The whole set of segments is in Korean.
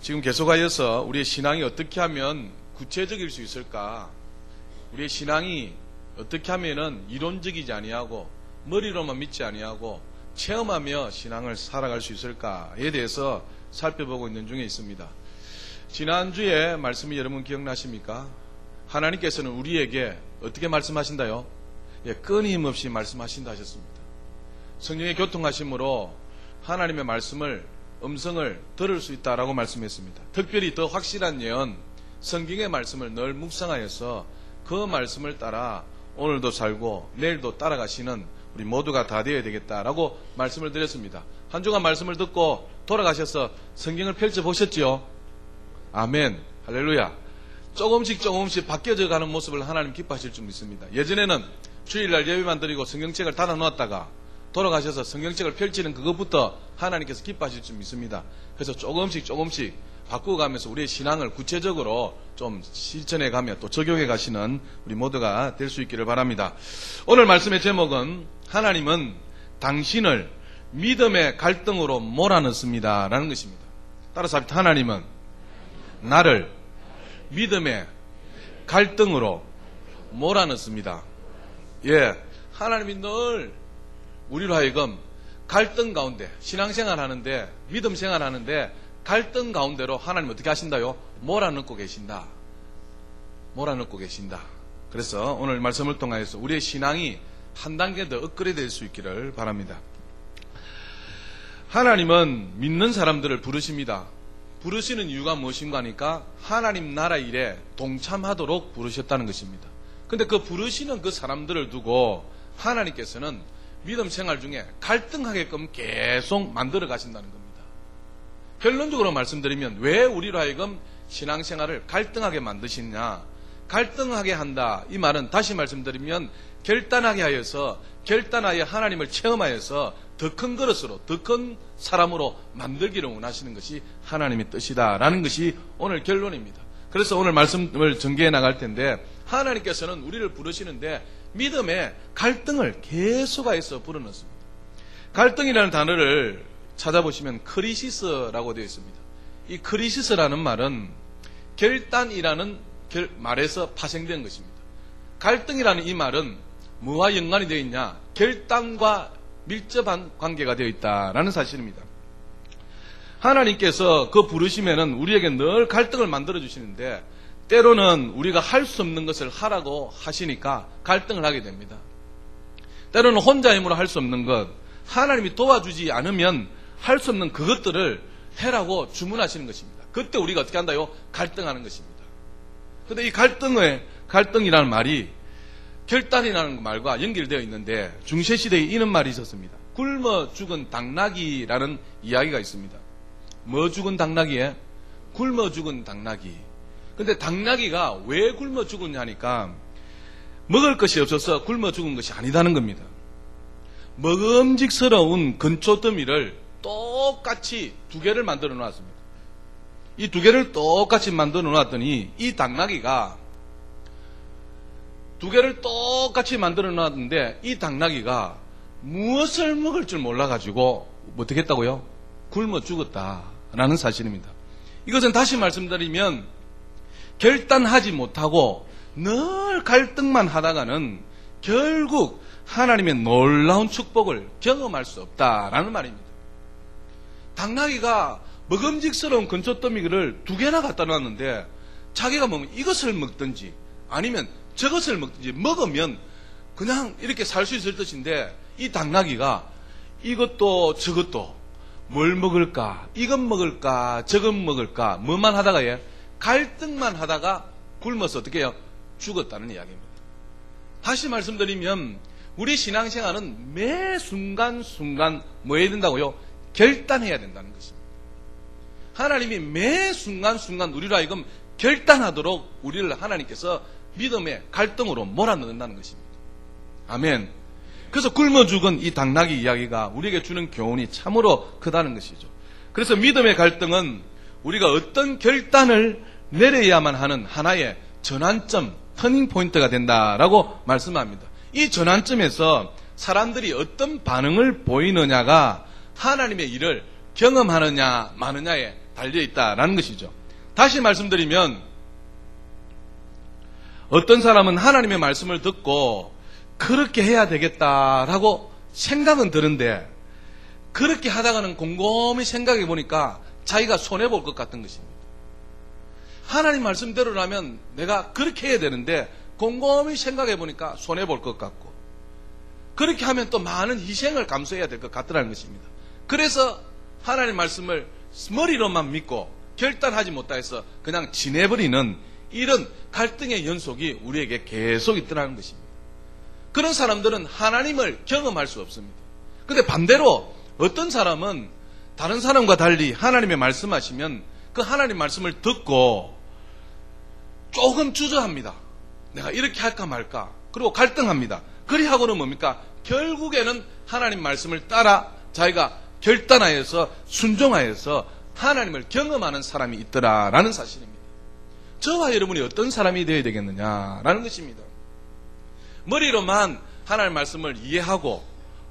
지금 계속하여서 우리의 신앙이 어떻게 하면 구체적일 수 있을까? 우리의 신앙이 어떻게 하면은 이론적이지 아니하고 머리로만 믿지 아니하고 체험하며 신앙을 살아갈 수 있을까에 대해서 살펴보고 있는 중에 있습니다. 지난주에 말씀이 여러분 기억나십니까? 하나님께서는 우리에게 어떻게 말씀하신다요? 끊임없이 말씀하신다 하셨습니다. 성령의 교통하심으로 하나님의 말씀을 음성을 들을 수 있다라고 말씀했습니다. 특별히 더 확실한 예언, 성경의 말씀을 늘 묵상하여서 그 말씀을 따라 오늘도 살고 내일도 따라가시는 우리 모두가 다 되어야 되겠다라고 말씀을 드렸습니다. 한 주간 말씀을 듣고 돌아가셔서 성경을 펼쳐보셨지요? 아멘, 할렐루야. 조금씩 바뀌어져 가는 모습을 하나님 기뻐하실 줄 믿습니다. 예전에는 주일날 예배만 드리고 성경책을 닫아놓았다가 돌아가셔서 성경책을 펼치는 그것부터 하나님께서 기뻐하실 줄 믿습니다. 그래서 조금씩 바꾸어가면서 우리의 신앙을 구체적으로 좀 실천해가며 또 적용해가시는 우리 모두가 될 수 있기를 바랍니다. 오늘 말씀의 제목은 하나님은 당신을 믿음의 갈등으로 몰아넣습니다 라는 것입니다. 따라서 하나님은 나를 믿음의 갈등으로 몰아넣습니다. 하나님이 늘 우리로 하여금 갈등 가운데 신앙생활 하는데 믿음 생활 하는데 갈등 가운데로 하나님 어떻게 하신다요? 몰아넣고 계신다. 그래서 오늘 말씀을 통하여서 우리의 신앙이 한 단계 더 업그레이드 될 수 있기를 바랍니다. 하나님은 믿는 사람들을 부르십니다. 부르시는 이유가 무엇인가 하니까 하나님 나라 일에 동참하도록 부르셨다는 것입니다. 근데 그 부르시는 그 사람들을 두고 하나님께서는 믿음 생활 중에 갈등하게끔 계속 만들어 가신다는 겁니다. 결론적으로 말씀드리면 왜 우리로 하여금 신앙생활을 갈등하게 만드시냐, 갈등하게 한다 이 말은 다시 말씀드리면 결단하게 하여서 결단하여 하나님을 체험하여서 더 큰 그릇으로 더 큰 사람으로 만들기를 원하시는 것이 하나님의 뜻이다라는 것이 오늘 결론입니다. 그래서 오늘 말씀을 전개해 나갈 텐데 하나님께서는 우리를 부르시는데 믿음의 갈등을 계속하여서 불어넣습니다. 갈등이라는 단어를 찾아보시면 크리시스라고 되어 있습니다. 이 크리시스라는 말은 결단이라는 말에서 파생된 것입니다. 갈등이라는 이 말은 뭐와 연관이 되어 있냐? 결단과 밀접한 관계가 되어 있다라는 사실입니다. 하나님께서 그 부르시면은 우리에게 늘 갈등을 만들어 주시는데 때로는 우리가 할 수 없는 것을 하라고 하시니까 갈등을 하게 됩니다. 때로는 혼자 힘으로 할 수 없는 것, 하나님이 도와주지 않으면 할 수 없는 그것들을 해라고 주문하시는 것입니다. 그때 우리가 어떻게 한다요? 갈등하는 것입니다. 그런데 이 갈등이라는 말이 결단이라는 말과 연결되어 있는데 중세시대에 이런 말이 있었습니다. 굶어 죽은 당나귀라는 이야기가 있습니다. 뭐 죽은 당나귀에? 굶어 죽은 당나귀. 근데 당나귀가 왜 굶어 죽었냐 하니까 먹을 것이 없어서 굶어 죽은 것이 아니다는 겁니다. 먹음직스러운 건초더미를 똑같이 두 개를 만들어 놨습니다. 이 두 개를 똑같이 만들어 놨더니 이 당나귀가 두 개를 똑같이 만들어 놨는데 이 당나귀가 무엇을 먹을 줄 몰라가지고 어떻게 했다고요? 굶어 죽었다라는 사실입니다. 이것은 다시 말씀드리면 결단하지 못하고 늘 갈등만 하다가는 결국 하나님의 놀라운 축복을 경험할 수 없다라는 말입니다. 당나귀가 먹음직스러운 건초더미를 두 개나 갖다 놨는데 자기가 먹으면 이것을 먹든지 아니면 저것을 먹든지 먹으면 그냥 이렇게 살 수 있을 것인데 이 당나귀가 이것도 저것도 뭘 먹을까? 이건 먹을까? 저건 먹을까? 뭐만 하다가 갈등만 하다가 굶어서 어떻게 해요? 죽었다는 이야기입니다. 다시 말씀드리면 우리 신앙생활은 매 순간순간 뭐 해야 된다고요? 결단해야 된다는 것입니다. 하나님이 매 순간순간 우리로 하여금 결단하도록 우리를 하나님께서 믿음의 갈등으로 몰아넣는다는 것입니다. 아멘. 그래서 굶어 죽은 이 당나귀 이야기가 우리에게 주는 교훈이 참으로 크다는 것이죠. 그래서 믿음의 갈등은 우리가 어떤 결단을 내려야만 하는 하나의 전환점, 터닝포인트가 된다라고 말씀합니다. 이 전환점에서 사람들이 어떤 반응을 보이느냐가 하나님의 일을 경험하느냐 마느냐에 달려있다라는 것이죠. 다시 말씀드리면 어떤 사람은 하나님의 말씀을 듣고 그렇게 해야 되겠다라고 생각은 드는데 그렇게 하다가는 곰곰이 생각해 보니까 자기가 손해볼 것 같은 것입니다. 하나님 말씀대로라면 내가 그렇게 해야 되는데 곰곰이 생각해 보니까 손해볼 것 같고 그렇게 하면 또 많은 희생을 감수해야 될 것 같더라는 것입니다. 그래서 하나님 말씀을 머리로만 믿고 결단하지 못해서 그냥 지내버리는 이런 갈등의 연속이 우리에게 계속 있더라는 것입니다. 그런 사람들은 하나님을 경험할 수 없습니다. 그런데 반대로 어떤 사람은 다른 사람과 달리 하나님의 말씀하시면 그 하나님 말씀을 듣고 조금 주저합니다. 내가 이렇게 할까 말까. 그리고 갈등합니다. 그리하고는 뭡니까? 결국에는 하나님 말씀을 따라 자기가 결단하여서 순종하여서 하나님을 경험하는 사람이 있더라라는 사실입니다. 저와 여러분이 어떤 사람이 되어야 되겠느냐라는 것입니다. 머리로만 하나님 말씀을 이해하고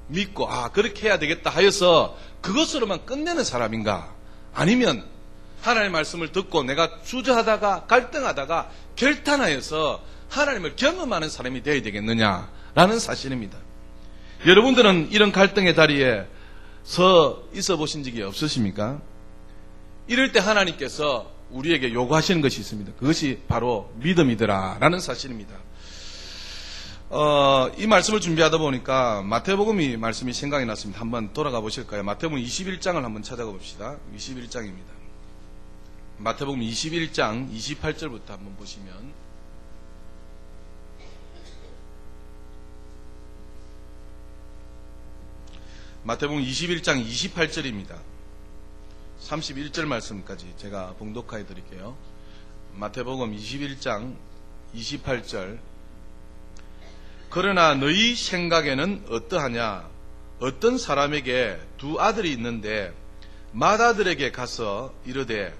믿고 그렇게 해야 되겠다 하여서 그것으로만 끝내는 사람인가? 아니면 하나님의 말씀을 듣고 내가 주저하다가 갈등하다가 결단하여서 하나님을 경험하는 사람이 되어야 되겠느냐라는 사실입니다. 여러분들은 이런 갈등의 자리에 서 있어 보신 적이 없으십니까? 이럴 때 하나님께서 우리에게 요구하시는 것이 있습니다. 그것이 바로 믿음이더라라는 사실입니다. 이 말씀을 준비하다 보니까 마태복음이 말씀이 생각이 났습니다. 한번 돌아가 보실까요? 마태복음 21장을 한번 찾아가 봅시다. 21장입니다. 마태복음 21장 28절부터 한번 보시면 마태복음 21장 28절입니다. 31절 말씀까지 제가 봉독하여 드릴게요. 마태복음 21장 28절 그러나 너희 생각에는 어떠하냐? 어떤 사람에게 두 아들이 있는데 맏아들에게 가서 이르되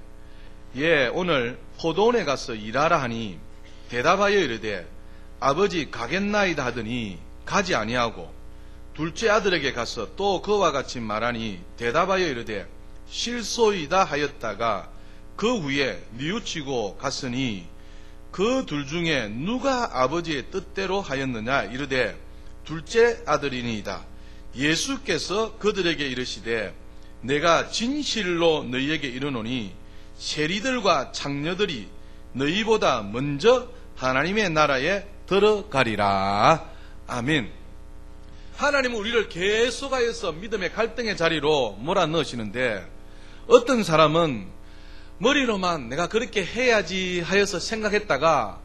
오늘 포도원에 가서 일하라 하니 대답하여 이르되 아버지 가겠나이다 하더니 가지 아니하고 둘째 아들에게 가서 또 그와 같이 말하니 대답하여 이르되 실소이다 하였다가 그 후에 뉘우치고 갔으니 그 둘 중에 누가 아버지의 뜻대로 하였느냐 이르되 둘째 아들이니이다. 예수께서 그들에게 이르시되 내가 진실로 너희에게 이르노니 세리들과 장녀들이 너희보다 먼저 하나님의 나라에 들어가리라. 아멘. 하나님은 우리를 계속하여서 믿음의 갈등의 자리로 몰아넣으시는데 어떤 사람은 머리로만 내가 그렇게 해야지 하여서 생각했다가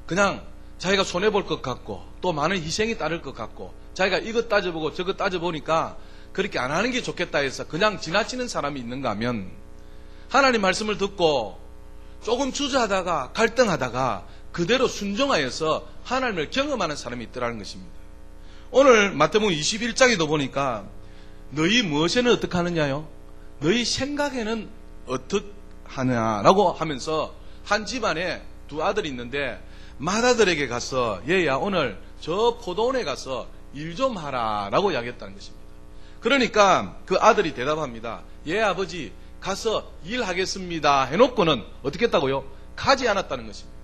그냥 자기가 손해볼 것 같고 또 많은 희생이 따를 것 같고 자기가 이것 따져보고 저것 따져보니까 그렇게 안 하는 게 좋겠다 해서 그냥 지나치는 사람이 있는가 하면 하나님 말씀을 듣고 조금 주저하다가 갈등하다가 그대로 순종하여서 하나님을 경험하는 사람이 있더라는 것입니다. 오늘 마태복음 21장에도 보니까 너희 무엇에는 어떻게 하느냐요? 너희 생각에는 어떻게 하느냐라고 하면서 한 집안에 두 아들이 있는데 맏아들에게 가서 얘야 오늘 저 포도원에 가서 일 좀 하라 라고 이야기했다는 것입니다. 그러니까 그 아들이 대답합니다. 예 아버지 가서 일하겠습니다 해놓고는 어떻게 했다고요? 가지 않았다는 것입니다.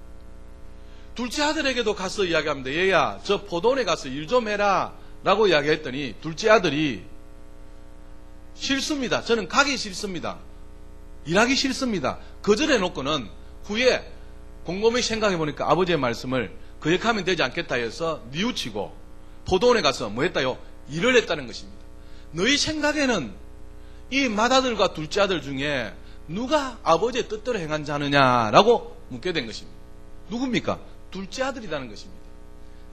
둘째 아들에게도 가서 이야기합니다. 얘야 저 포도원에 가서 일 좀 해라 라고 이야기했더니 둘째 아들이 싫습니다. 저는 가기 싫습니다. 일하기 싫습니다. 거절해놓고는 후에 곰곰이 생각해보니까 아버지의 말씀을 거역하면 되지 않겠다 해서 뉘우치고 포도원에 가서 뭐 했다요? 일을 했다는 것입니다. 너희 생각에는 이 맏아들과 둘째 아들 중에 누가 아버지의 뜻대로 행한 자느냐라고 묻게 된 것입니다. 누굽니까? 둘째 아들이라는 것입니다.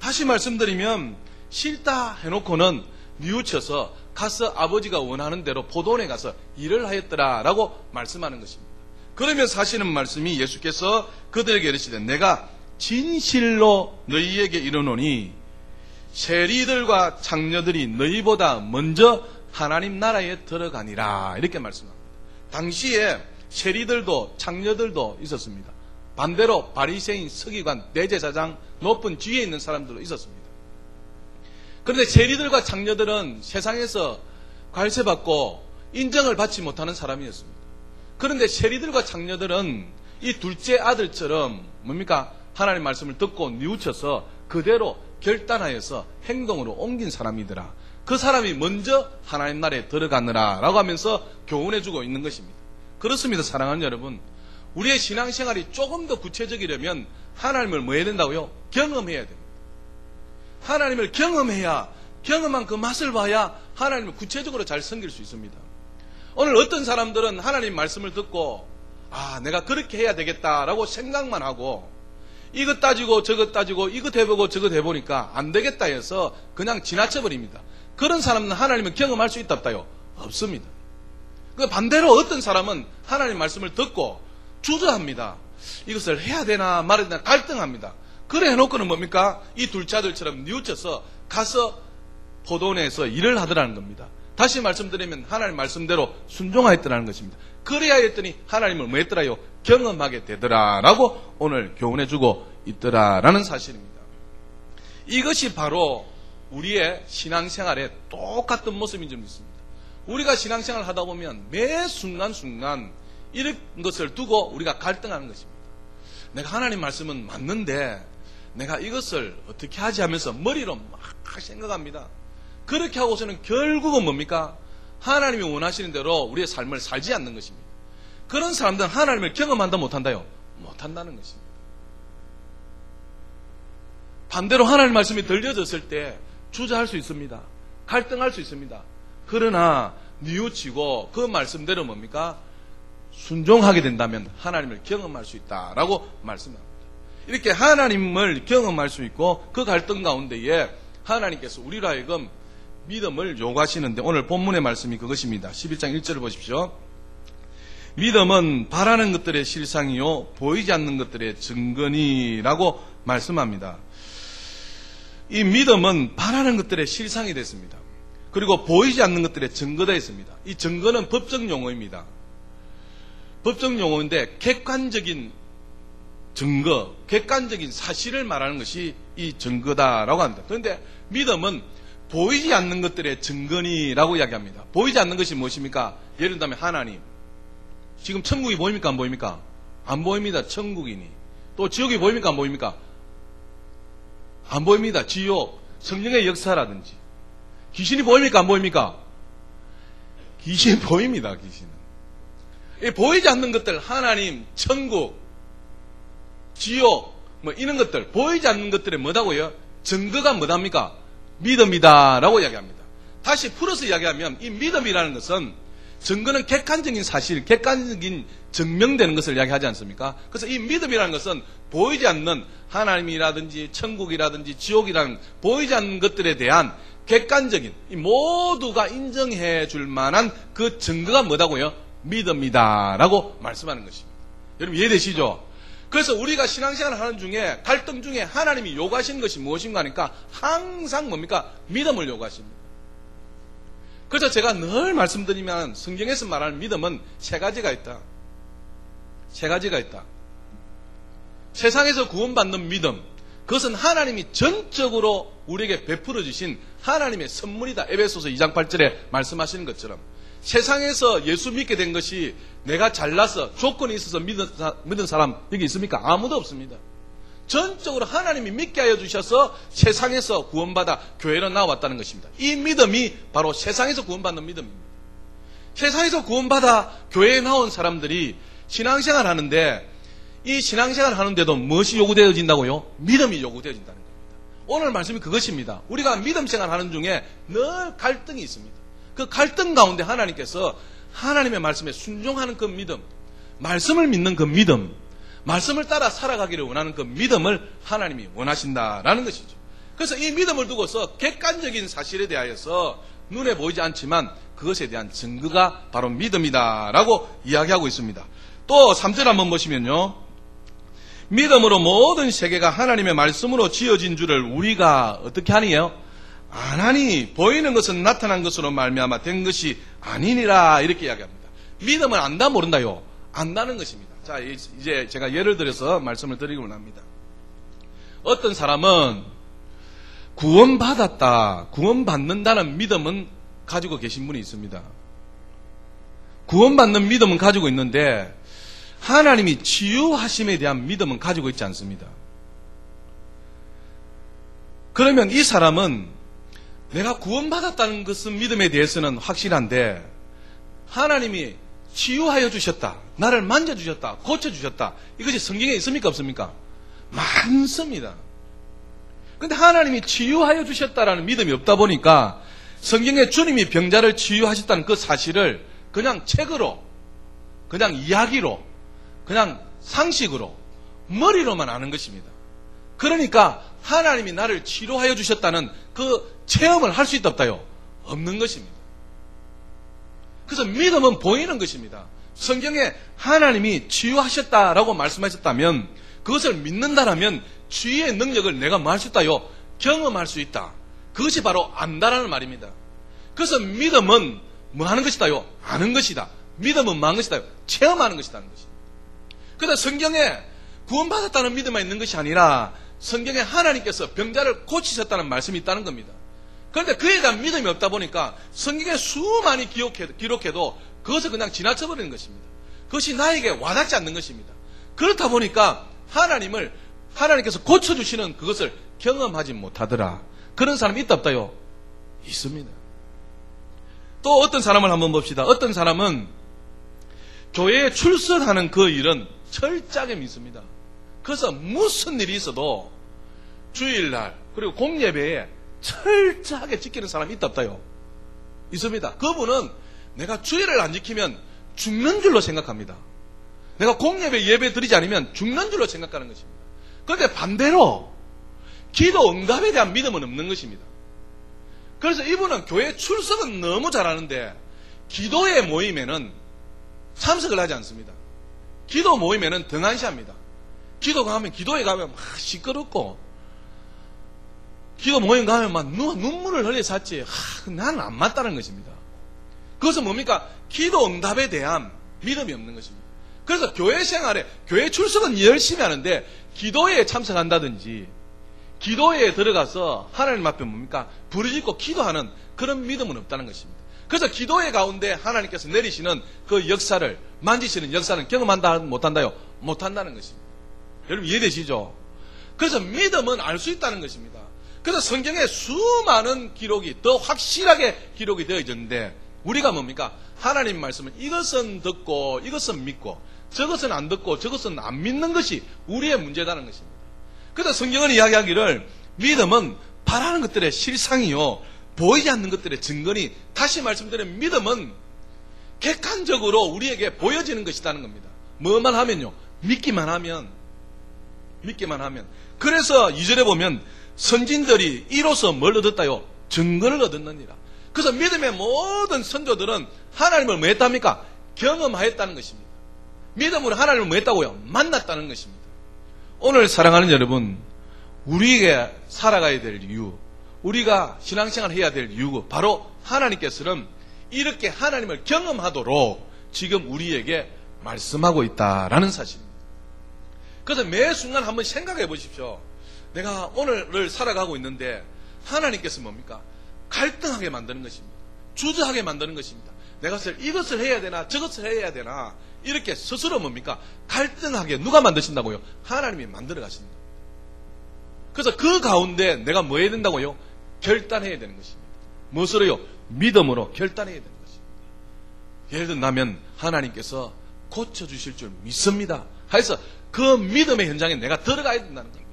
다시 말씀드리면 싫다 해놓고는 뉘우쳐서 가서 아버지가 원하는 대로 포도원에 가서 일을 하였더라라고 말씀하는 것입니다. 그러면 사실은 말씀이 예수께서 그들에게 이르시되 내가 진실로 너희에게 이르노니 세리들과 장녀들이 너희보다 먼저 하나님 나라에 들어가니라 이렇게 말씀합니다. 당시에 세리들도 장녀들도 있었습니다. 반대로 바리새인, 서기관, 대제사장 높은 지위에 있는 사람들도 있었습니다. 그런데 세리들과 장녀들은 세상에서 관세받고 인정을 받지 못하는 사람이었습니다. 그런데 세리들과 창녀들은 이 둘째 아들처럼 뭡니까? 하나님 말씀을 듣고 뉘우쳐서 그대로 결단하여서 행동으로 옮긴 사람이더라. 그 사람이 먼저 하나님 나라에 들어가느라 라고 하면서 교훈해주고 있는 것입니다. 그렇습니다. 사랑하는 여러분, 우리의 신앙생활이 조금 더 구체적이려면 하나님을 뭐 해야 된다고요? 경험해야 됩니다. 하나님을 경험해야, 경험한 그 맛을 봐야 하나님을 구체적으로 잘 섬길 수 있습니다. 오늘 어떤 사람들은 하나님 말씀을 듣고 내가 그렇게 해야 되겠다라고 생각만 하고 이것 따지고 저것 따지고 이것 해보고 저것 해보니까 안 되겠다 해서 그냥 지나쳐버립니다. 그런 사람은 하나님을 경험할 수 있다 없다요? 없습니다. 반대로 어떤 사람은 하나님 말씀을 듣고 주저합니다. 이것을 해야 되나 말아야 되나 갈등합니다. 그래 해놓고는 뭡니까? 이 둘째 아들처럼 뉘우쳐서 가서 포도원에서 일을 하더라는 겁니다. 다시 말씀드리면 하나님 말씀대로 순종하였더라는 것입니다. 그래야 했더니 하나님을 뭐 했더라요? 경험하게 되더라라고 오늘 교훈해주고 있더라라는 사실입니다. 이것이 바로 우리의 신앙생활의 똑같은 모습인 줄 믿습니다. 우리가 신앙생활을 하다 보면 매 순간순간 이런 것을 두고 우리가 갈등하는 것입니다. 내가 하나님 말씀은 맞는데 내가 이것을 어떻게 하지 하면서 머리로 막 생각합니다. 그렇게 하고서는 결국은 뭡니까? 하나님이 원하시는 대로 우리의 삶을 살지 않는 것입니다. 그런 사람들은 하나님을 경험한다 못한다요? 못한다는 것입니다. 반대로 하나님 말씀이 들려졌을 때 주저할 수 있습니다. 갈등할 수 있습니다. 그러나 뉘우치고 그 말씀대로 뭡니까? 순종하게 된다면 하나님을 경험할 수 있다라고 말씀합니다. 이렇게 하나님을 경험할 수 있고 그 갈등 가운데에 하나님께서 우리로 하여금 믿음을 요구하시는데 오늘 본문의 말씀이 그것입니다. 11장 1절을 보십시오. 믿음은 바라는 것들의 실상이요 보이지 않는 것들의 증거니라고 말씀합니다. 이 믿음은 바라는 것들의 실상이 됐습니다. 그리고 보이지 않는 것들의 증거가 있습니다. 이 증거는 법적 용어입니다. 법적 용어인데 객관적인 증거, 객관적인 사실을 말하는 것이 이 증거다라고 합니다. 그런데 믿음은 보이지 않는 것들의 증거니라고 이야기합니다. 보이지 않는 것이 무엇입니까? 예를 들면 하나님. 지금 천국이 보입니까? 안 보입니까? 안 보입니다. 천국이니. 또 지옥이 보입니까? 안 보입니까? 안 보입니다. 지옥, 성령의 역사라든지. 귀신이 보입니까? 안 보입니까? 귀신이 보입니다. 귀신은. 이 보이지 않는 것들, 하나님, 천국, 지옥, 뭐 이런 것들, 보이지 않는 것들의 뭐다고요? 증거가 뭐답니까? 믿음이다라고 이야기합니다. 다시 풀어서 이야기하면 이 믿음이라는 것은 증거는 객관적인 사실, 객관적인 증명되는 것을 이야기하지 않습니까? 그래서 이 믿음이라는 것은 보이지 않는 하나님이라든지 천국이라든지 지옥이라는 보이지 않는 것들에 대한 객관적인 이 모두가 인정해 줄 만한 그 증거가 뭐다고요? 믿음이다라고 말씀하는 것입니다. 여러분 이해되시죠? 그래서 우리가 신앙생활을 하는 중에 갈등 중에 하나님이 요구하시는 것이 무엇인가 하니까 항상 뭡니까? 믿음을 요구하십니다. 그래서 제가 늘 말씀드리면 성경에서 말하는 믿음은 세 가지가 있다. 세 가지가 있다. 세상에서 구원받는 믿음, 그것은 하나님이 전적으로 우리에게 베풀어 주신 하나님의 선물이다. 에베소서 2장 8절에 말씀하시는 것처럼 세상에서 예수 믿게 된 것이 내가 잘나서 조건이 있어서 믿은 사람 여기 있습니까? 아무도 없습니다. 전적으로 하나님이 믿게 하여 주셔서 세상에서 구원받아 교회로 나왔다는 것입니다. 이 믿음이 바로 세상에서 구원받는 믿음입니다. 세상에서 구원받아 교회에 나온 사람들이 신앙생활 하는데 이 신앙생활 하는데도 무엇이 요구되어진다고요? 믿음이 요구되어진다는 겁니다. 오늘 말씀이 그것입니다. 우리가 믿음 생활 하는 중에 늘 갈등이 있습니다. 그 갈등 가운데 하나님께서 하나님의 말씀에 순종하는 그 믿음, 말씀을 믿는 그 믿음, 말씀을 따라 살아가기를 원하는 그 믿음을 하나님이 원하신다라는 것이죠. 그래서 이 믿음을 두고서 객관적인 사실에 대하여서 눈에 보이지 않지만 그것에 대한 증거가 바로 믿음이다라고 이야기하고 있습니다. 또 3절 한번 보시면요. 믿음으로 모든 세계가 하나님의 말씀으로 지어진 줄을 우리가 어떻게 하니요? 안 하니 보이는 것은 나타난 것으로 말미암아 된 것이 아니니라 이렇게 이야기합니다. 믿음은 안다 모른다요? 안다는 것입니다. 자, 이제 제가 예를 들어서 말씀을 드리고 합니다. 어떤 사람은 구원받았다, 구원받는다는 믿음은 가지고 계신 분이 있습니다. 구원받는 믿음은 가지고 있는데 하나님이 치유하심에 대한 믿음은 가지고 있지 않습니다. 그러면 이 사람은 내가 구원받았다는 것은 믿음에 대해서는 확실한데 하나님이 치유하여 주셨다, 나를 만져주셨다, 고쳐주셨다, 이것이 성경에 있습니까 없습니까? 많습니다. 그런데 하나님이 치유하여 주셨다라는 믿음이 없다 보니까 성경에 주님이 병자를 치유하셨다는 그 사실을 그냥 책으로, 그냥 이야기로, 그냥 상식으로, 머리로만 아는 것입니다. 그러니까 하나님이 나를 치료하여 주셨다는 그 체험을 할 수 있다 없다요? 없는 것입니다. 그래서 믿음은 보이는 것입니다. 성경에 하나님이 치유하셨다라고 말씀하셨다면 그것을 믿는다라면 치유의 능력을 내가 뭐 할 수 있다요? 경험할 수 있다. 그것이 바로 안다라는 말입니다. 그래서 믿음은 뭐 하는 것이다요? 아는 것이다. 믿음은 뭐 하는 것이다요? 체험하는 것이다는 것입니다. 그래서 성경에 구원받았다는 믿음만 있는 것이 아니라 성경에 하나님께서 병자를 고치셨다는 말씀이 있다는 겁니다. 그런데 그에 대한 믿음이 없다 보니까 성경에 수많이 기록해도 그것을 그냥 지나쳐버리는 것입니다. 그것이 나에게 와닿지 않는 것입니다. 그렇다 보니까 하나님께서 고쳐주시는 그것을 경험하지 못하더라. 그런 사람이 있다 없다요? 있습니다. 또 어떤 사람을 한번 봅시다. 어떤 사람은 교회에 출석하는 그 일은 철저하게 믿습니다. 그래서 무슨 일이 있어도 주일날 그리고 공예배에 철저하게 지키는 사람이 있다 없다요? 있습니다. 그분은 내가 주일을 안 지키면 죽는 줄로 생각합니다. 내가 공예배 예배 드리지 않으면 죽는 줄로 생각하는 것입니다. 그런데 반대로 기도 응답에 대한 믿음은 없는 것입니다. 그래서 이분은 교회 출석은 너무 잘하는데 기도의 모임에는 참석을 하지 않습니다. 기도 모임에는 등한시합니다. 기도에 가면 막 시끄럽고 기도 모임 가면 막 눈물을 흘려 샀지. 나는 안 맞다는 것입니다. 그것은 뭡니까? 기도 응답에 대한 믿음이 없는 것입니다. 그래서 교회 생활에, 교회 출석은 열심히 하는데 기도회에 참석한다든지 기도회에 들어가서 하나님 앞에 뭡니까? 부르짖고 기도하는 그런 믿음은 없다는 것입니다. 그래서 기도회 가운데 하나님께서 내리시는 그 역사를, 만지시는 역사는 경험한다 못한다요? 못한다는 것입니다. 여러분 이해되시죠? 그래서 믿음은 알 수 있다는 것입니다. 그래서 성경에 수많은 기록이 더 확실하게 기록이 되어 있는데 우리가 뭡니까? 하나님 말씀은 이것은 듣고 이것은 믿고 저것은 안 듣고 저것은 안 믿는 것이 우리의 문제라는 것입니다. 그래서 성경은 이야기하기를 믿음은 바라는 것들의 실상이요 보이지 않는 것들의 증거니, 다시 말씀드리면 믿음은 객관적으로 우리에게 보여지는 것이라는 겁니다. 뭐만 하면요? 믿기만 하면. 그래서 2절에 보면 선진들이 이로써 뭘 얻었다요? 증거를 얻었느니라. 그래서 믿음의 모든 선조들은 하나님을 뭐 했답니까? 경험하였다는 것입니다. 믿음으로 하나님을 뭐 했다고요? 만났다는 것입니다. 오늘 사랑하는 여러분, 우리에게 살아가야 될 이유, 우리가 신앙생활을 해야 될 이유, 바로 하나님께서는 이렇게 하나님을 경험하도록 지금 우리에게 말씀하고 있다라는 사실입니다. 그래서 매 순간 한번 생각해 보십시오. 내가 오늘을 살아가고 있는데 하나님께서 뭡니까? 갈등하게 만드는 것입니다. 주저하게 만드는 것입니다. 내가 이것을 해야 되나 저것을 해야 되나 이렇게 스스로 뭡니까? 갈등하게 누가 만드신다고요? 하나님이 만들어 가십니다. 그래서 그 가운데 내가 뭐 해야 된다고요? 결단해야 되는 것입니다. 무엇으로요? 믿음으로 결단해야 되는 것입니다. 예를 들면 하나님께서 고쳐주실 줄 믿습니다. 해서 그 믿음의 현장에 내가 들어가야 된다는 겁니다.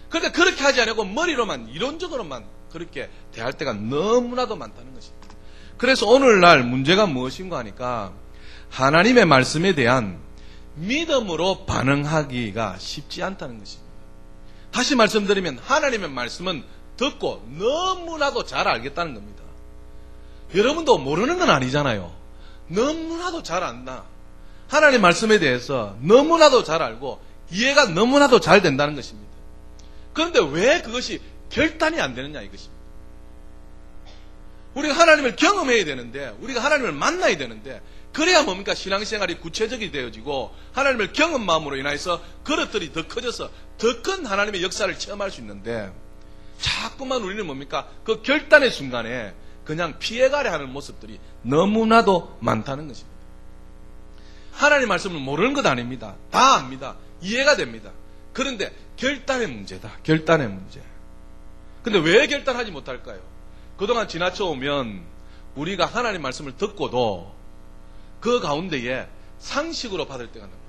그런데 그렇게 하지 않고 머리로만 이론적으로만 그렇게 대할 때가 너무나도 많다는 것입니다. 그래서 오늘날 문제가 무엇인가 하니까 하나님의 말씀에 대한 믿음으로 반응하기가 쉽지 않다는 것입니다. 다시 말씀드리면 하나님의 말씀은 듣고 너무나도 잘 알겠다는 겁니다. 여러분도 모르는 건 아니잖아요. 너무나도 잘 안다. 하나님 말씀에 대해서 너무나도 잘 알고 이해가 너무나도 잘 된다는 것입니다. 그런데 왜 그것이 결단이 안 되느냐 이것입니다. 우리가 하나님을 경험해야 되는데, 우리가 하나님을 만나야 되는데, 그래야 뭡니까? 신앙생활이 구체적이 되어지고 하나님을 경험 마음으로 인해서 그릇들이 더 커져서 더 큰 하나님의 역사를 체험할 수 있는데, 자꾸만 우리는 뭡니까? 그 결단의 순간에 그냥 피해가려 하는 모습들이 너무나도 많다는 것입니다. 하나님 말씀을 모르는 것 아닙니다. 다 압니다. 이해가 됩니다. 그런데 결단의 문제다. 결단의 문제. 근데 왜 결단하지 못할까요? 그동안 지나쳐 오면 우리가 하나님 말씀을 듣고도 그 가운데에 상식으로 받을 때가 너무 많다.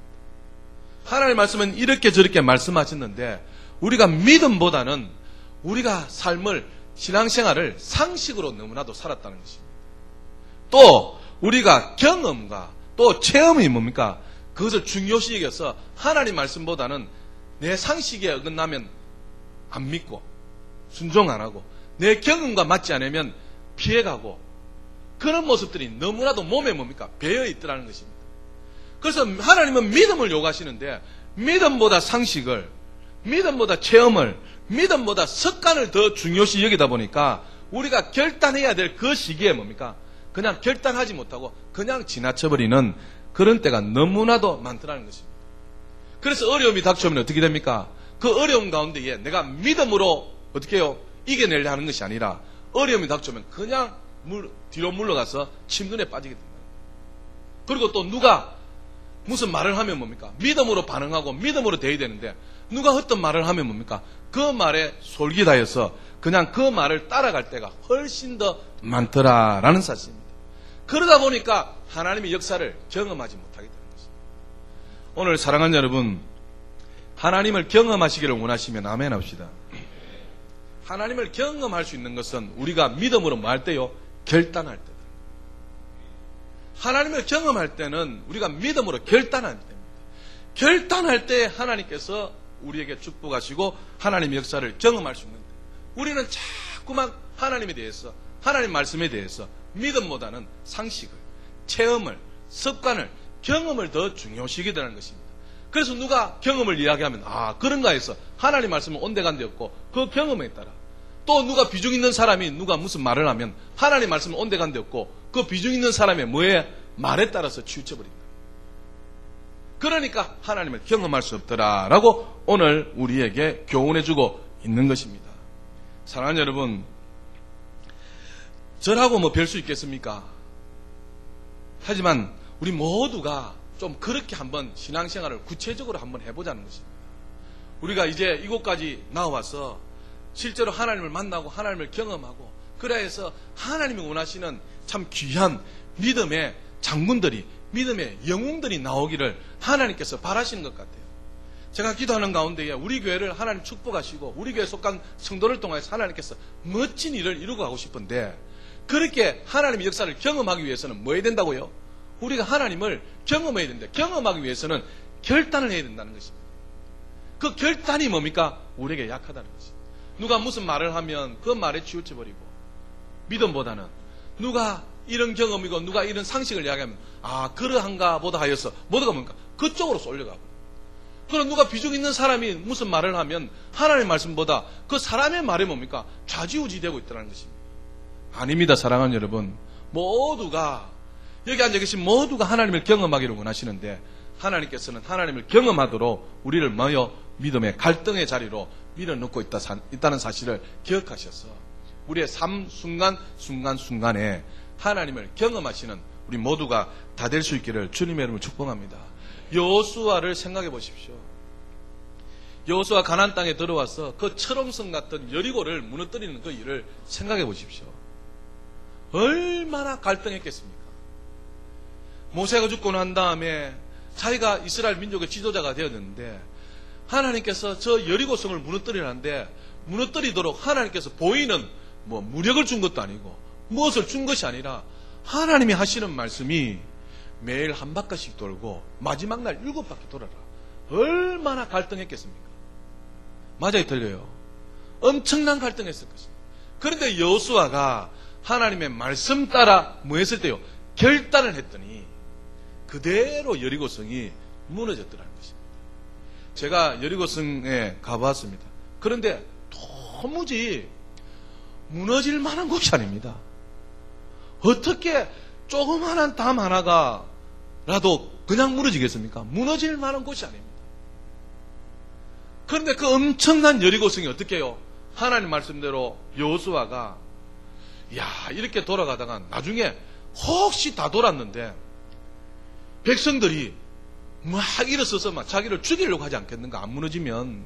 하나님 말씀은 이렇게 저렇게 말씀하셨는데 우리가 믿음보다는 우리가 삶을, 신앙생활을 상식으로 너무나도 살았다는 것입니다. 또 우리가 경험과 또 체험이 뭡니까? 그것을 중요시 여겨서 하나님 말씀보다는 내 상식에 어긋나면 안 믿고 순종 안 하고 내 경험과 맞지 않으면 피해가고 그런 모습들이 너무나도 몸에 뭡니까? 배어 있더라는 것입니다. 그래서 하나님은 믿음을 요구하시는데 믿음보다 상식을, 믿음보다 체험을, 믿음보다 습관을 더 중요시 여기다 보니까 우리가 결단해야 될 그 시기에 뭡니까? 그냥 결단하지 못하고 그냥 지나쳐버리는 그런 때가 너무나도 많더라는 것입니다. 그래서 어려움이 닥쳐오면 어떻게 됩니까? 그 어려움 가운데에 내가 믿음으로 어떻게 해요? 이겨내려 하는 것이 아니라 어려움이 닥쳐오면 그냥 뒤로 물러가서 침눈에 빠지게 된다. 그리고 또 누가 무슨 말을 하면 뭡니까? 믿음으로 반응하고 믿음으로 대해야 되는데 누가 어떤 말을 하면 뭡니까? 그 말에 솔깃하여서 그냥 그 말을 따라갈 때가 훨씬 더 많더라라는 사실입니다. 그러다 보니까 하나님의 역사를 경험하지 못하게 되는 것입니다. 오늘 사랑하는 여러분, 하나님을 경험하시기를 원하시면 아멘 합시다. 하나님을 경험할 수 있는 것은 우리가 믿음으로 뭐 할 때요? 결단할 때다. 하나님을 경험할 때는 우리가 믿음으로 결단할 때입니다. 결단할 때 하나님께서 우리에게 축복하시고 하나님의 역사를 경험할 수 있는데 우리는 자꾸만 하나님에 대해서, 하나님 말씀에 대해서 믿음보다는 상식을, 체험을, 습관을, 경험을 더 중요시하게 되는 것입니다. 그래서 누가 경험을 이야기하면 그런가 해서 하나님 말씀은 온데간데 없고 그 경험에 따라 또 누가 비중 있는 사람이 누가 무슨 말을 하면 하나님 말씀은 온데간데 없고 그 비중 있는 사람의 뭐에 말에 따라서 치우쳐버린다. 그러니까 하나님을 경험할 수 없더라라고 오늘 우리에게 교훈해주고 있는 것입니다. 사랑하는 여러분, 저라고 뭐 별 수 있겠습니까? 하지만 우리 모두가 좀 그렇게 한번 신앙생활을 구체적으로 한번 해보자는 것입니다. 우리가 이제 이곳까지 나와서 실제로 하나님을 만나고 하나님을 경험하고 그래야 해서 하나님이 원하시는 참 귀한 믿음의 장군들이, 믿음의 영웅들이 나오기를 하나님께서 바라시는 것 같아요. 제가 기도하는 가운데에 우리 교회를 하나님 축복하시고 우리 교회에 속한 성도를 통해서 하나님께서 멋진 일을 이루고 가고 싶은데 그렇게 하나님의 역사를 경험하기 위해서는 뭐 해야 된다고요? 우리가 하나님을 경험해야 된다. 경험하기 위해서는 결단을 해야 된다는 것입니다. 그 결단이 뭡니까? 우리에게 약하다는 것입니다. 누가 무슨 말을 하면 그 말에 치우쳐버리고 믿음보다는 누가 이런 경험이고 누가 이런 상식을 이야기하면 그러한가 보다 하여서 뭐가 뭡니까? 그쪽으로 쏠려가고 그럼 누가 비중 있는 사람이 무슨 말을 하면 하나님의 말씀보다 그 사람의 말에 뭡니까? 좌지우지 되고 있다는 것입니다. 아닙니다. 사랑하는 여러분, 모두가 여기 앉아 계신 모두가 하나님을 경험하기를 원하시는데 하나님께서는 하나님을 경험하도록 우리를 믿음의 갈등의 자리로 밀어넣고 있다는 사실을 기억하셔서 우리의 삶 순간순간에 하나님을 경험하시는 우리 모두가 다 될 수 있기를 주님의 이름으로 축복합니다. 여호수아를 생각해 보십시오. 여호수아 가나안 땅에 들어와서 그 철옹성 같은 여리고를 무너뜨리는 그 일을 생각해 보십시오. 얼마나 갈등했겠습니까? 모세가 죽고 난 다음에 자기가 이스라엘 민족의 지도자가 되었는데 하나님께서 저 여리고성을 무너뜨리는데 무너뜨리도록 하나님께서 보이는 무력을 준 것도 아니고 무엇을 준 것이 아니라 하나님이 하시는 말씀이 매일 한 바퀴씩 돌고 마지막 날 7바퀴 돌아라. 얼마나 갈등했겠습니까? 맞아요, 틀려요? 엄청난 갈등했을 것입니다. 그런데 여호수아가 하나님의 말씀 따라 뭐 했을 때요? 결단을 했더니 그대로 여리고성이 무너졌더라는 것입니다. 제가 여리고성에 가봤습니다. 그런데 도무지 무너질 만한 곳이 아닙니다. 어떻게 조그마한 담 하나가라도 그냥 무너지겠습니까? 무너질 만한 곳이 아닙니다. 그런데 그 엄청난 여리고성이 어떻게 해요? 하나님 말씀대로 여호수아가 이렇게 돌아가다가 나중에 혹시 다 돌았는데 백성들이 막 일어서서 막 자기를 죽이려고 하지 않겠는가? 안 무너지면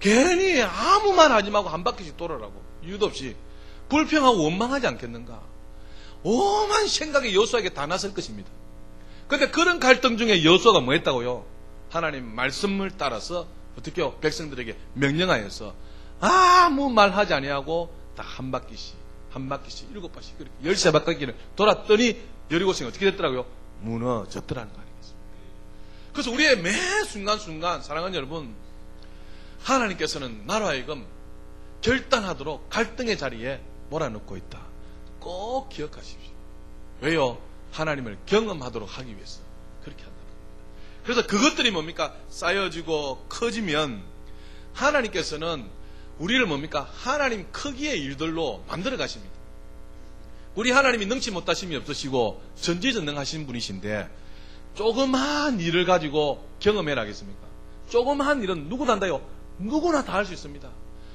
괜히 아무 말 하지 말고 한 바퀴씩 돌아라고 이유도 없이 불평하고 원망하지 않겠는가? 오만 생각이 여호수아에게 다 났을 것입니다. 그런데 그런 갈등 중에 여호수아가 뭐 했다고요? 하나님 말씀을 따라서 어떻게 해요? 백성들에게 명령하여서 아무 말 하지 아니하고 다 한 바퀴씩 7바퀴씩 그렇게 13바퀴를 돌았더니 여리고성이 어떻게 됐더라고요? 무너졌더라는 거 아니겠습니까? 그래서 우리의 매 순간순간 사랑하는 여러분, 하나님께서는 나로 하여금 결단하도록 갈등의 자리에 몰아넣고 있다. 꼭 기억하십시오. 왜요? 하나님을 경험하도록 하기 위해서 그렇게 한다는 겁니다. 그래서 그것들이 뭡니까? 쌓여지고 커지면 하나님께서는 우리를 뭡니까? 하나님 크기의 일들로 만들어 가십니다. 우리 하나님이 능치 못하심이 없으시고 전지전능하신 분이신데 조그마한 일을 가지고 경험해라 하겠습니까? 조그마한 일은 누구나 한다요? 누구나 다 할 수 있습니다.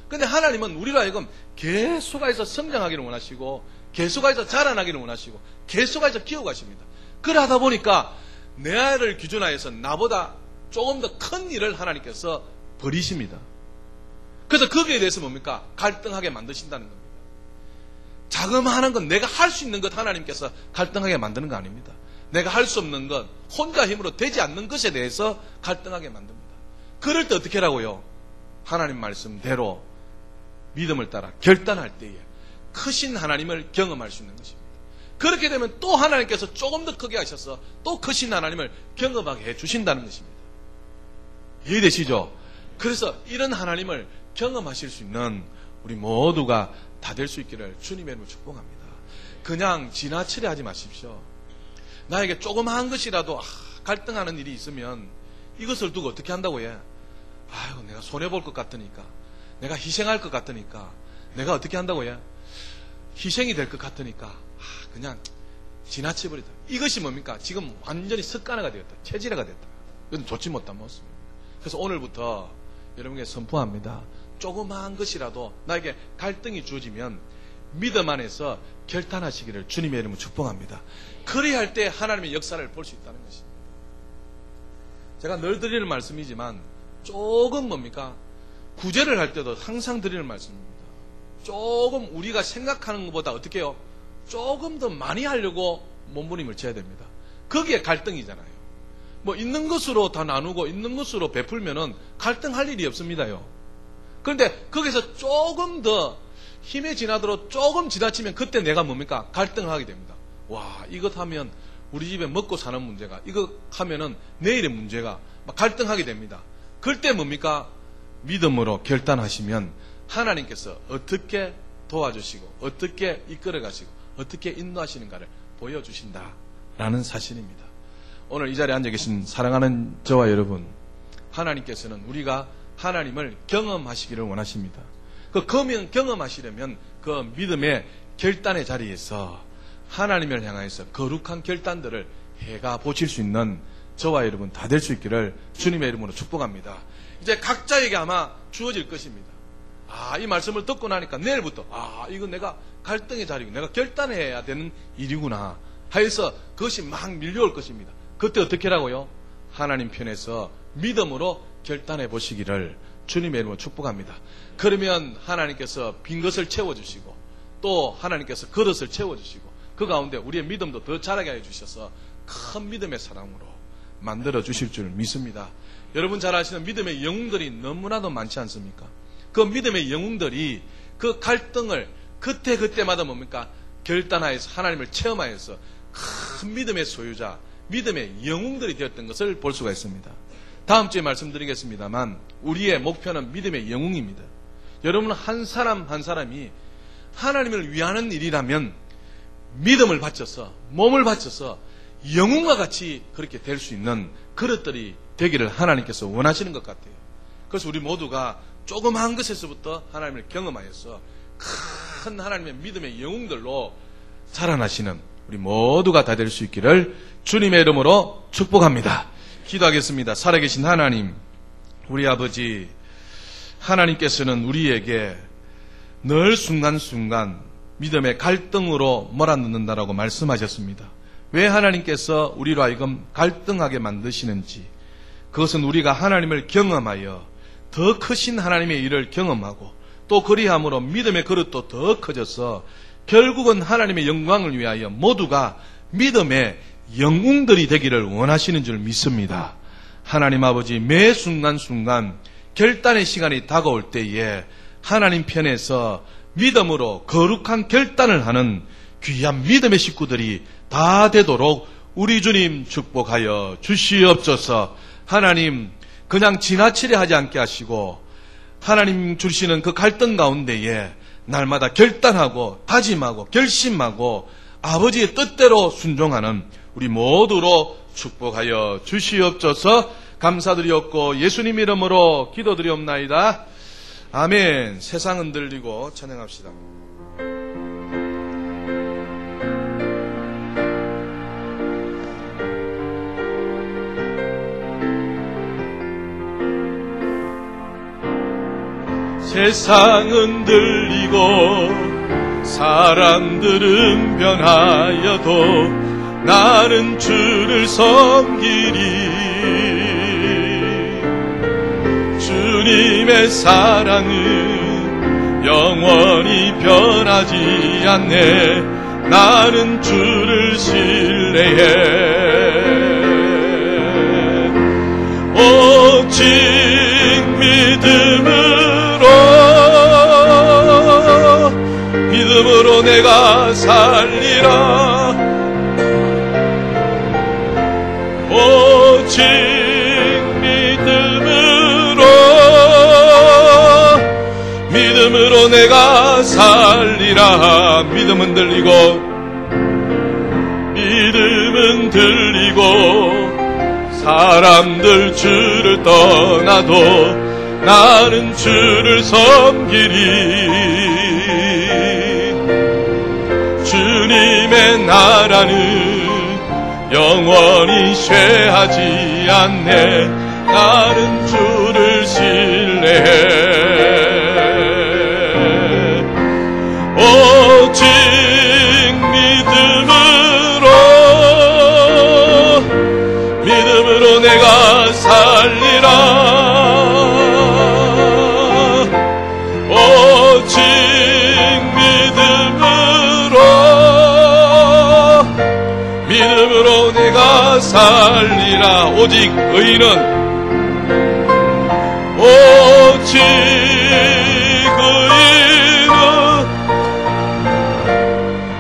근데 하나님은 우리로 하여금 계속해서 성장하기를 원하시고 계속해서 자라나기를 원하시고 계속해서 키워가십니다. 그러다 보니까 내 아이를 기준하여서 나보다 조금 더 큰 일을 하나님께서 버리십니다. 그래서 거기에 대해서 뭡니까? 갈등하게 만드신다는 겁니다. 자그마한 건 내가 할 수 있는 것 하나님께서 갈등하게 만드는 거 아닙니다. 내가 할 수 없는 것, 혼자 힘으로 되지 않는 것에 대해서 갈등하게 만듭니다. 그럴 때 어떻게 하라고요? 하나님 말씀대로 믿음을 따라 결단할 때에 크신 하나님을 경험할 수 있는 것입니다. 그렇게 되면 또 하나님께서 조금 더 크게 하셔서 또 크신 하나님을 경험하게 해주신다는 것입니다. 이해되시죠? 그래서 이런 하나님을 경험하실 수 있는 우리 모두가 다 될 수 있기를 주님의 이름으로 축복합니다. 그냥 지나치려 하지 마십시오. 나에게 조그마한 것이라도 갈등하는 일이 있으면 이것을 두고 어떻게 한다고 해? 아유, 내가 손해볼 것 같으니까, 내가 희생할 것 같으니까, 내가 어떻게 한다고 해? 희생이 될 것 같으니까 그냥 지나쳐버리다. 이것이 뭡니까? 지금 완전히 습관화가 되었다. 체질화가 됐다. 이건 좋지 못한 모습입니다. 그래서 오늘부터 여러분에게 선포합니다. 조그마한 것이라도 나에게 갈등이 주어지면 믿음 안에서 결단하시기를 주님의 이름으로 축복합니다. 그래야 할 때 하나님의 역사를 볼 수 있다는 것입니다. 제가 늘 드리는 말씀이지만 조금 뭡니까? 구제를 할 때도 항상 드리는 말씀입니다. 조금 우리가 생각하는 것보다 어떻게 해요? 조금 더 많이 하려고 몸부림을 쳐야 됩니다. 거기에 갈등이잖아요. 뭐 있는 것으로 다 나누고 있는 것으로 베풀면은 갈등할 일이 없습니다요. 그런데 거기서 조금 더 힘에 지나도록 조금 지나치면 그때 내가 뭡니까? 갈등하게 됩니다. 와, 이것 하면 우리 집에 먹고 사는 문제가, 이거 하면은 내일의 문제가 막 갈등하게 됩니다. 그때 뭡니까? 믿음으로 결단하시면 하나님께서 어떻게 도와주시고 어떻게 이끌어 가시고 어떻게 인도하시는가를 보여주신다라는 사실입니다. 오늘 이 자리에 앉아 계신 사랑하는 저와 여러분, 하나님께서는 우리가 하나님을 경험하시기를 원하십니다. 그 경험하시려면 그 믿음의 결단의 자리에서 하나님을 향해서 거룩한 결단들을 해가 보실 수 있는 저와 여러분 다 될 수 있기를 주님의 이름으로 축복합니다. 이제 각자에게 아마 주어질 것입니다. 이 말씀을 듣고 나니까 내일부터 이건 내가 갈등의 자리고 내가 결단해야 되는 일이구나 하여서 그것이 막 밀려올 것입니다. 그때 어떻게 하라고요? 하나님 편에서 믿음으로 결단해 보시기를 주님의 이름으로 축복합니다. 그러면 하나님께서 빈 것을 채워주시고 또 하나님께서 그릇을 채워주시고 그 가운데 우리의 믿음도 더 자라게 해주셔서 큰 믿음의 사람으로 만들어 주실 줄 믿습니다. 여러분 잘 아시는 믿음의 영웅들이 너무나도 많지 않습니까? 그 믿음의 영웅들이 그 갈등을 그때마다 뭡니까? 결단하여서 하나님을 체험하여서 큰 믿음의 소유자, 믿음의 영웅들이 되었던 것을 볼 수가 있습니다. 다음 주에 말씀드리겠습니다만 우리의 목표는 믿음의 영웅입니다. 여러분 한 사람 한 사람이 하나님을 위하는 일이라면 믿음을 바쳐서 몸을 바쳐서 영웅과 같이 그렇게 될 수 있는 그릇들이 되기를 하나님께서 원하시는 것 같아요. 그래서 우리 모두가 조그마한 것에서부터 하나님을 경험하여서 큰 하나님의 믿음의 영웅들로 자라나시는 우리 모두가 다 될 수 있기를 주님의 이름으로 축복합니다. 기도하겠습니다. 살아계신 하나님, 우리 아버지, 하나님께서는 우리에게 늘 순간순간 믿음의 갈등으로 몰아넣는다라고 말씀하셨습니다. 왜 하나님께서 우리로 하여금 갈등하게 만드시는지, 그것은 우리가 하나님을 경험하여 더 크신 하나님의 일을 경험하고 또 그리함으로 믿음의 그릇도 더 커져서 결국은 하나님의 영광을 위하여 모두가 믿음의 영웅들이 되기를 원하시는 줄 믿습니다. 하나님 아버지, 매 순간순간 결단의 시간이 다가올 때에 하나님 편에서 믿음으로 거룩한 결단을 하는 귀한 믿음의 식구들이 다 되도록 우리 주님 축복하여 주시옵소서. 하나님, 그냥 지나치려 하지 않게 하시고 하나님 주시는 그 갈등 가운데에 날마다 결단하고 다짐하고 결심하고 아버지의 뜻대로 순종하는 우리 모두로 축복하여 주시옵소서. 감사드리옵고 예수님 이름으로 기도드리옵나이다. 아멘. 세상 흔들리고 찬양합시다. 세상 흔들리고 사람들은 변하여도 나는 주를 섬기리. 주님의 사랑은 영원히 변하지 않네. 나는 주를 신뢰해. 오직 믿음으로 내가 살리라. 오직 믿음으로 내가 살리라. 믿음은 들리고 사람들 주를 떠나도 나는 주를 섬기리. 주님의 나라는 영원히 쇠하지 않네. 나는 주를 신뢰해. 오직 믿음으로 내가 살리라. 오직 믿음으로 내가 살리라. 오직 의인은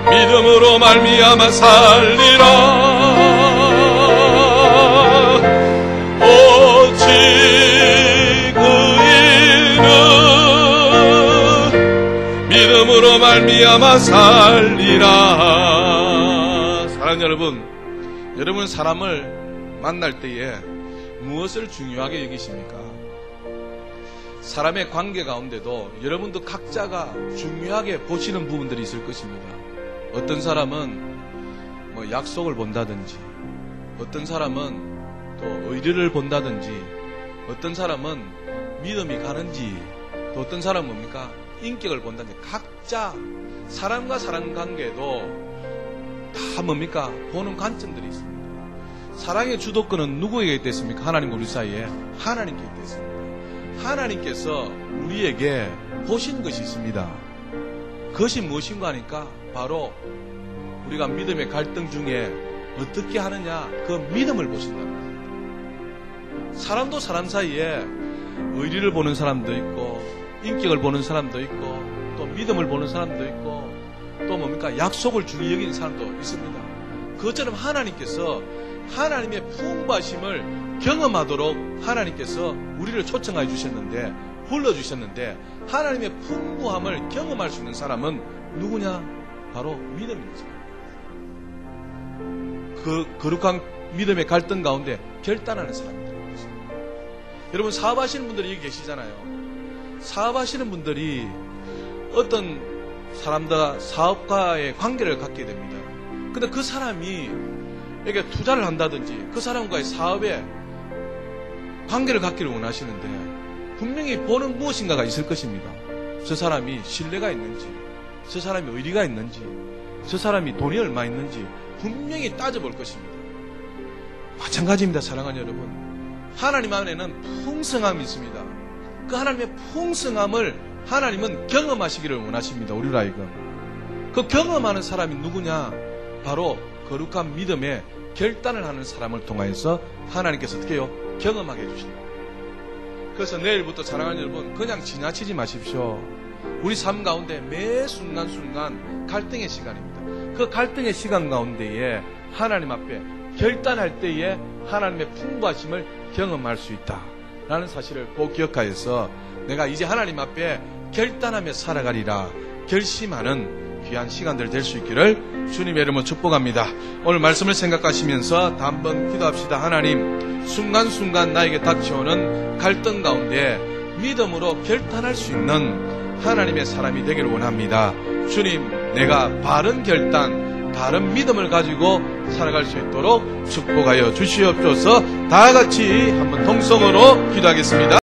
믿음으로 말미암아 살리라. 오직 의인은 믿음으로 말미암아 살리라. 사랑하는 여러분 사람을 만날 때에 무엇을 중요하게 여기십니까? 사람의 관계 가운데도 여러분도 각자가 중요하게 보시는 부분들이 있을 것입니다. 어떤 사람은 약속을 본다든지, 어떤 사람은 또 의리를 본다든지, 어떤 사람은 믿음이 가는지, 또 어떤 사람은 뭡니까? 인격을 본다든지. 각자 사람과 사람 관계도 다 뭡니까? 보는 관점들이 있습니다. 사랑의 주도권은 누구에게 있겠습니까? 하나님과 우리 사이에 하나님께 있겠습니다. 하나님께서 우리에게 보신 것이 있습니다. 그것이 무엇인가 하니까 바로 우리가 믿음의 갈등 중에 어떻게 하느냐, 그 믿음을 보신다는 겁니다. 사람도 사람 사이에 의리를 보는 사람도 있고, 인격을 보는 사람도 있고, 또 믿음을 보는 사람도 있고, 또 뭡니까? 약속을 중히 여기는 사람도 있습니다. 그것처럼 하나님께서 하나님의 풍부하심을 경험하도록 하나님께서 우리를 초청해 주셨는데, 불러주셨는데, 하나님의 풍부함을 경험할 수 있는 사람은 누구냐? 바로 믿음입니다. 그 거룩한 믿음의 갈등 가운데 결단하는 사람입니다. 여러분, 사업하시는 분들이 여기 계시잖아요. 사업하시는 분들이 어떤 사람과 사업가의 관계를 갖게 됩니다. 근데 그 사람이 에게 투자를 한다든지 그 사람과의 사업에 관계를 갖기를 원하시는데 분명히 보는 무엇인가가 있을 것입니다. 저 사람이 신뢰가 있는지, 저 사람이 의리가 있는지, 저 사람이 돈이 얼마 있는지 분명히 따져볼 것입니다. 마찬가지입니다. 사랑하는 여러분, 하나님 안에는 풍성함이 있습니다. 그 하나님의 풍성함을 하나님은 경험하시기를 원하십니다. 우리로 하여금 그 경험하는 사람이 누구냐? 바로 거룩한 믿음의 결단을 하는 사람을 통하여서 하나님께서 어떻게 해요? 경험하게 해주신다. 그래서 내일부터 사랑하는 여러분, 그냥 지나치지 마십시오. 우리 삶 가운데 매 순간순간 갈등의 시간입니다. 그 갈등의 시간 가운데에 하나님 앞에 결단할 때에 하나님의 풍부하심을 경험할 수 있다라는 사실을 꼭 기억하여서 내가 이제 하나님 앞에 결단하며 살아가리라 결심하는 귀한 시간들 될 수 있기를 주님의 이름으로 축복합니다. 오늘 말씀을 생각하시면서 한번 기도합시다. 하나님, 순간순간 나에게 닥쳐오는 갈등 가운데 믿음으로 결단할 수 있는 하나님의 사람이 되기를 원합니다. 주님, 내가 바른 결단, 바른 믿음을 가지고 살아갈 수 있도록 축복하여 주시옵소서. 다 같이 한번 통성으로 기도하겠습니다.